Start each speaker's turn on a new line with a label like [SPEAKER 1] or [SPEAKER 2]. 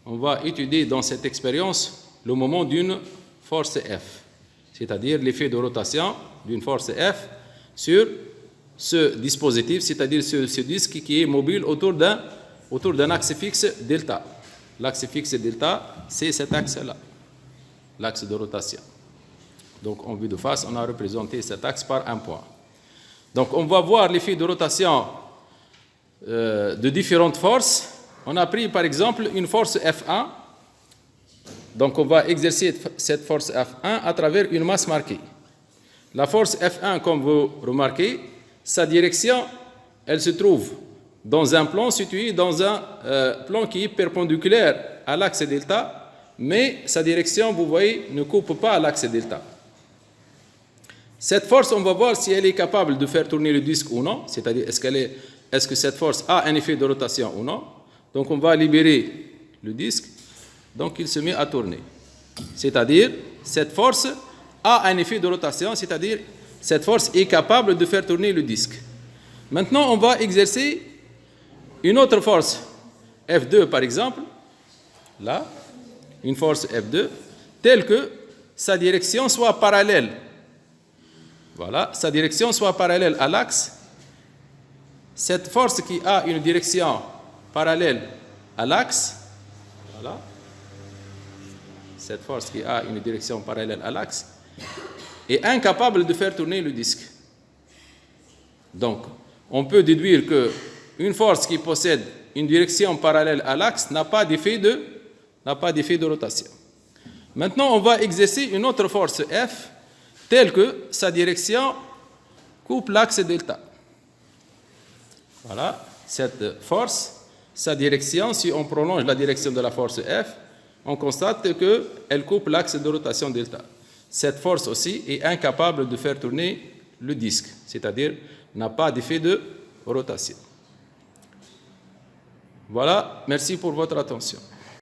[SPEAKER 1] on va étudier dans cette expérience le moment d'une force F, c'est-à-dire l'effet de rotation d'une force F sur ce dispositif, c'est-à-dire ce disque qui est mobile autour d'un axe fixe delta. L'axe fixe delta, c'est cet axe-là, l'axe de rotation. Donc, en vue de face, on a représenté cet axe par un point. Donc, on va voir l'effet de rotation de différentes forces. On a pris, par exemple, une force F1. Donc, on va exercer cette force F1 à travers une masse marquée. La force F1, comme vous remarquez, sa direction, elle se trouve dans un plan situé dans un plan qui est perpendiculaire à l'axe delta, mais sa direction, vous voyez, ne coupe pas l'axe delta. Cette force, on va voir si elle est capable de faire tourner le disque ou non, c'est-à-dire est-ce que cette force a un effet de rotation ou non. Donc, on va libérer le disque, donc il se met à tourner. C'est-à-dire, cette force a un effet de rotation, c'est-à-dire, cette force est capable de faire tourner le disque. Maintenant, on va exercer une autre force, F2 par exemple, là, une force F2, telle que sa direction soit parallèle. Voilà, sa direction soit parallèle à l'axe. Cette force qui a une direction parallèle à l'axe, voilà, cette force qui a une direction parallèle à l'axe, est incapable de faire tourner le disque. Donc, on peut déduire qu'une force qui possède une direction parallèle à l'axe n'a pas d'effet de rotation. Maintenant, on va exercer une autre force F, telle que sa direction coupe l'axe delta. Voilà, cette force, sa direction, si on prolonge la direction de la force F, on constate qu'elle coupe l'axe de rotation delta. Cette force aussi est incapable de faire tourner le disque, c'est-à-dire n'a pas d'effet de rotation. Voilà, merci pour votre attention.